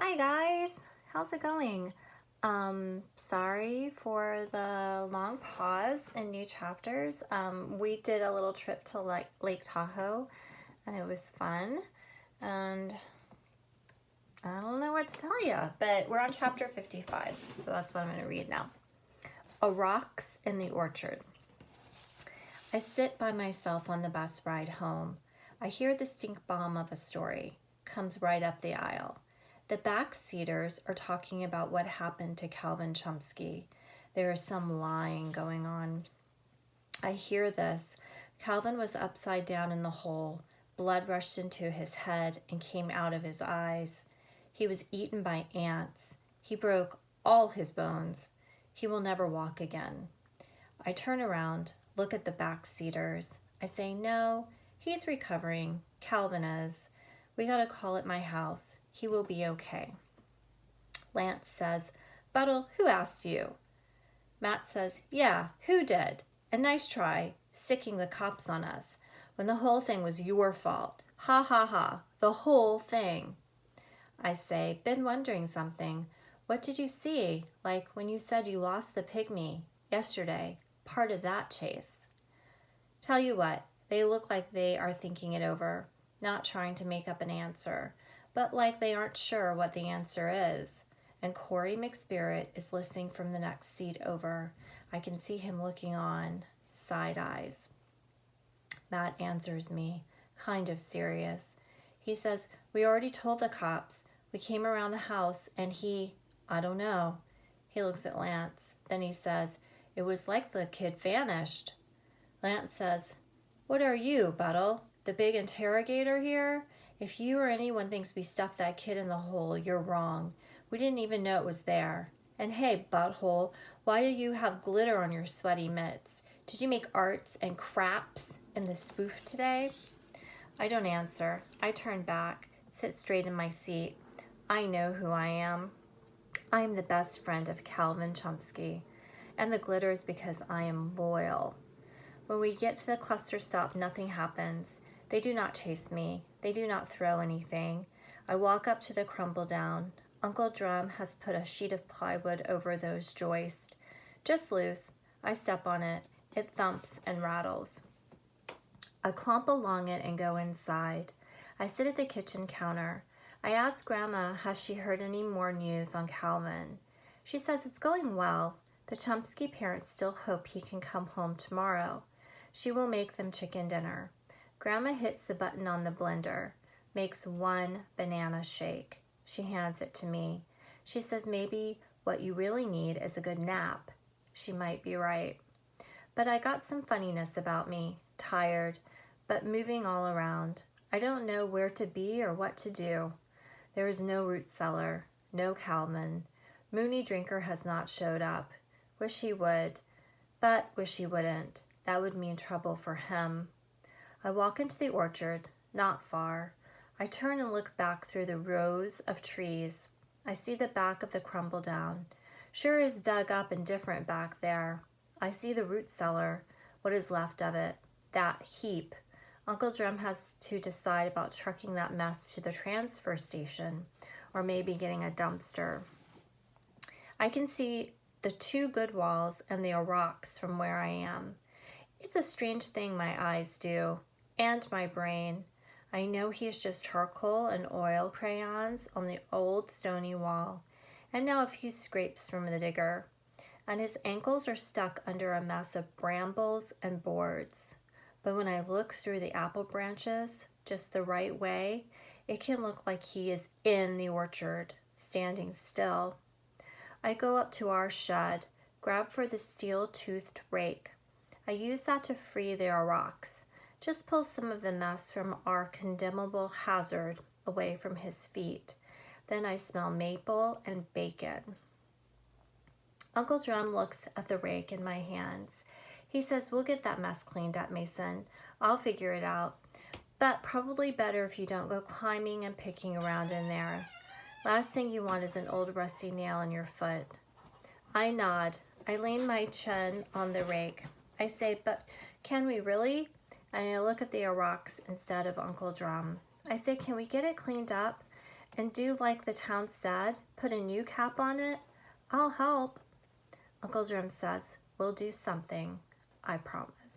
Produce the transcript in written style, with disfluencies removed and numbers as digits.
Hi guys, how's it going? Sorry for the long pause in new chapters. We did a little trip to Lake Tahoe and it was fun. And I don't know what to tell you, but we're on chapter 55, so that's what I'm going to read now. A Rocks in the Orchard. I sit by myself on the bus ride home. I hear the stink bomb of a story. Comes right up the aisle. The backseaters are talking about what happened to Calvin Chomsky. There is some lying going on. I hear this. Calvin was upside down in the hole. Blood rushed into his head and came out of his eyes. He was eaten by ants. He broke all his bones. He will never walk again. I turn around, look at the backseaters. I say, no, he's recovering. Calvin is. We gotta call at my house. He will be okay. Lance says, Buttle, who asked you? Matt says, yeah, who did? And nice try, sicking the cops on us, when the whole thing was your fault. Ha ha ha, the whole thing. I say, been wondering something. What did you see? Like when you said you lost the pygmy yesterday, part of that chase. Tell you what, they look like they are thinking it over, not trying to make up an answer, but like they aren't sure what the answer is. And Corey McSpirit is listening from the next seat over. I can see him looking on, side eyes. Matt answers me, kind of serious. He says, we already told the cops. We came around the house and I don't know. He looks at Lance. Then he says, it was like the kid vanished. Lance says, what are you, Buttle? The big interrogator here? If you or anyone thinks we stuffed that kid in the hole, you're wrong. We didn't even know it was there. And hey, butthole, why do you have glitter on your sweaty mitts? Did you make arts and craps in the spoof today? I don't answer. I turn back, sit straight in my seat. I know who I am. I am the best friend of Calvin Chomsky. And the glitter is because I am loyal. When we get to the cluster stop, nothing happens. They do not chase me. They do not throw anything. I walk up to the crumble down. Uncle Drum has put a sheet of plywood over those joists. Just loose. I step on it. It thumps and rattles. I clomp along it and go inside. I sit at the kitchen counter. I ask Grandma, has she heard any more news on Calvin? She says it's going well. The Chomsky parents still hope he can come home tomorrow. She will make them chicken dinner. Grandma hits the button on the blender, makes one banana shake. She hands it to me. She says maybe what you really need is a good nap. She might be right. But I got some funniness about me, tired, but moving all around. I don't know where to be or what to do. There is no root cellar, no Calvin. Mooney Drinker has not showed up. Wish he would, but wish he wouldn't. That would mean trouble for him. I walk into the orchard, not far. I turn and look back through the rows of trees. I see the back of the crumble down. Sure is dug up and different back there. I see the root cellar, what is left of it, that heap. Uncle Drum has to decide about trucking that mess to the transfer station or maybe getting a dumpster. I can see the two good walls and the rocks from where I am. It's a strange thing my eyes do, and my brain. I know he's just charcoal and oil crayons on the old stony wall, and now a few scrapes from the digger, and his ankles are stuck under a mess of brambles and boards. But when I look through the apple branches just the right way, it can look like he is in the orchard, standing still. I go up to our shed, grab for the steel-toothed rake. I use that to free their rocks. Just pull some of the mess from our condemnable hazard away from his feet. Then I smell maple and bacon. Uncle Drum looks at the rake in my hands. He says, we'll get that mess cleaned up, Mason. I'll figure it out. But probably better if you don't go climbing and picking around in there. Last thing you want is an old rusty nail in your foot. I nod. I lean my chin on the rake. I say, but can we really? And I look at the rocks instead of Uncle Drum. I say, can we get it cleaned up? and do like the town said, put a new cap on it. I'll help. Uncle Jim says, we'll do something, I promise.